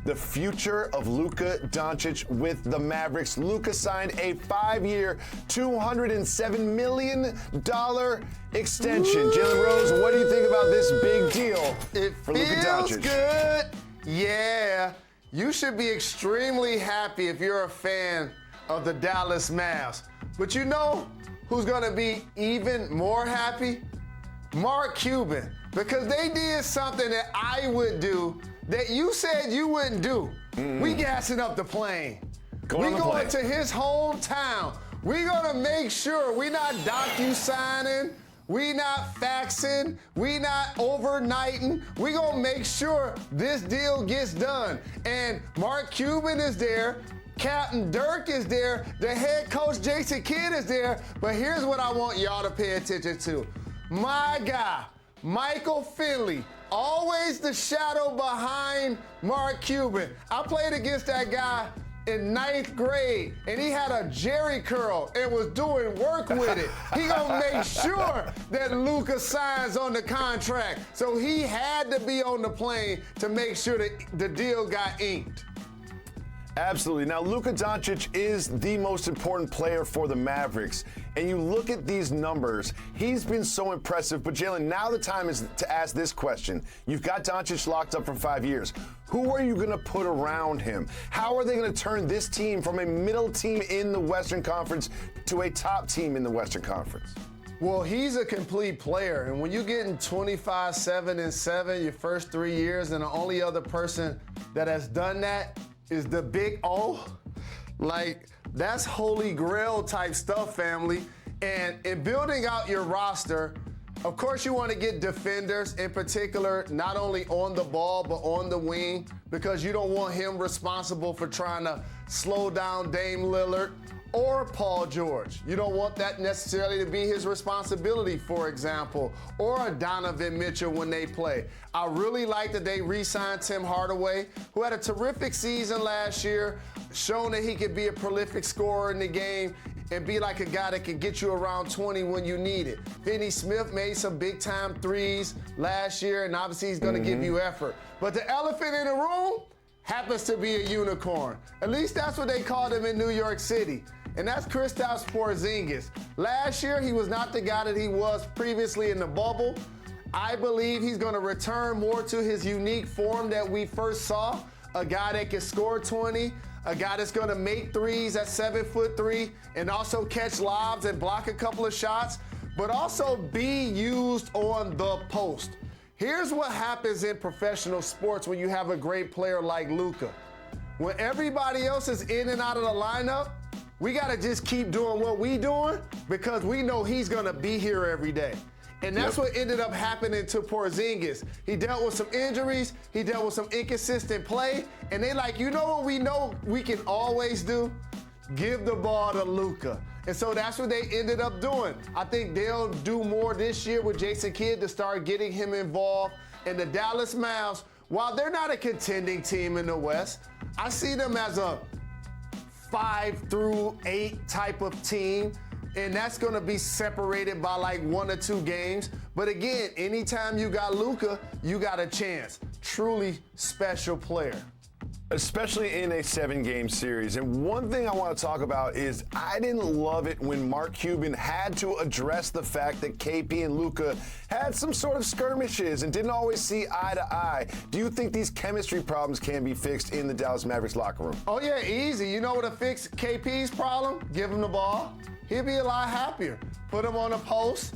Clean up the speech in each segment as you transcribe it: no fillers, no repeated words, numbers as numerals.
the future of Luka Doncic with the Mavericks. Luka signed a 5-year, $207 million extension. Jalen Rose, what do you think about this big deal for Luka Doncic? It feels good. Yeah. You should be extremely happy if you're a fan of the Dallas Mavs. But you know who's going to be even more happy? Mark Cuban. Because they did something that I would do that you said you wouldn't do. We gassing up the plane. We going to his hometown. We gonna make sure we not docu-signing, we not faxing, we not overnighting. We gonna make sure this deal gets done. And Mark Cuban is there, Captain Dirk is there, the head coach Jason Kidd is there. But here's what I want y'all to pay attention to. My guy, Michael Finley, always the shadow behind Mark Cuban. I played against that guy in 9th grade, and he had a Jerry curl and was doing work with it. He gonna make sure that Luka signs on the contract. So he had to be on the plane to make sure that the deal got inked. Absolutely. Now, Luka Doncic is the most important player for the Mavericks. And you look at these numbers, he's been so impressive. But, Jalen, now the time is to ask this question. You've got Doncic locked up for 5 years. Who are you going to put around him? How are they going to turn this team from a middle team in the Western Conference to a top team in the Western Conference? Well, he's a complete player. And when you're getting 25, 7, and 7 your first 3 years, and the only other person that has done that is the Big O, like, that's holy grail type stuff, family. And in building out your roster, of course you want to get defenders, in particular, not only on the ball, but on the wing, because you don't want him responsible for trying to slow down Dame Lillard or Paul George. You don't want that necessarily to be his responsibility, for example, or a Donovan Mitchell when they play. I really like that they re-signed Tim Hardaway, who had a terrific season last year, shown that he could be a prolific scorer in the game and be like a guy that can get you around 20 when you need it. Finney Smith made some big-time threes last year, and obviously he's going to give you effort. But the elephant in the room happens to be a unicorn. At least that's what they called him in New York City. And that's Kristaps Porzingis. Last year, he was not the guy that he was previously in the bubble. I believe he's going to return more to his unique form that we first saw, a guy that can score 20, a guy that's going to make threes at 7'3", and also catch lobs and block a couple of shots, but also be used on the post. Here's what happens in professional sports when you have a great player like Luka. When everybody else is in and out of the lineup, we got to just keep doing what we doing because we know he's going to be here every day. And that's what ended up happening to Porzingis. He dealt with some injuries. He dealt with some inconsistent play. And they like, you know what we know we can always do? Give the ball to Luka. And so that's what they ended up doing. I think they'll do more this year with Jason Kidd to start getting him involved. And the Dallas Mavs, while they're not a contending team in the West, I see them as a 5 through 8 type of team, and that's going to be separated by like 1 or 2 games. But again, anytime you got Luka, you got a chance. Truly special player. Especially in a 7-game series. And one thing I want to talk about is I didn't love it when Mark Cuban had to address the fact that KP and Luka had some sort of skirmishes and didn't always see eye to eye. Do you think these chemistry problems can be fixed in the Dallas Mavericks locker room? Oh, yeah, easy. You know what to fix KP's problem? Give him the ball. He'll be a lot happier. Put him on a post.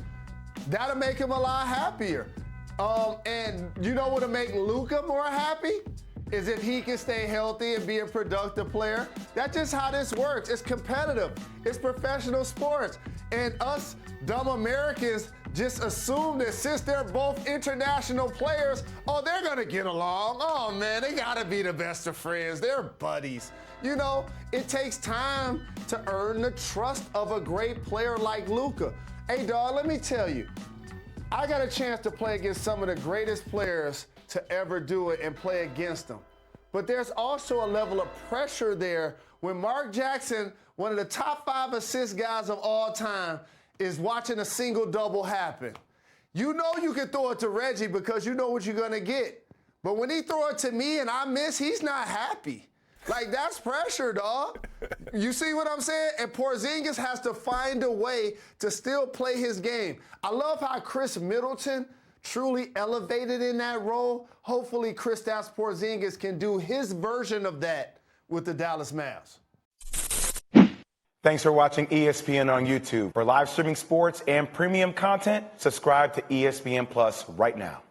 That'll make him a lot happier. And you know what'll make Luka more happy? Is if he can stay healthy and be a productive player. That's just how this works. It's competitive. It's professional sports. And us dumb Americans just assume that since they're both international players, oh, they're gonna get along. Oh man, they gotta be the best of friends. They're buddies. You know, it takes time to earn the trust of a great player like Luka. Hey dog, let me tell you, I got a chance to play against some of the greatest players to ever do it and play against them. But there's also a level of pressure there when Mark Jackson, one of the top 5 assist guys of all time, is watching a single double happen. You know you can throw it to Reggie because you know what you're gonna get. But when he throw it to me and I miss, he's not happy. Like, that's pressure, dog. You see what I'm saying? And Porzingis has to find a way to still play his game. I love how Chris Middleton truly elevated in that role. Hopefully, Kristaps Porzingis can do his version of that with the Dallas Mavs. Thanks for watching ESPN on YouTube. For live streaming sports and premium content, subscribe to ESPN Plus right now.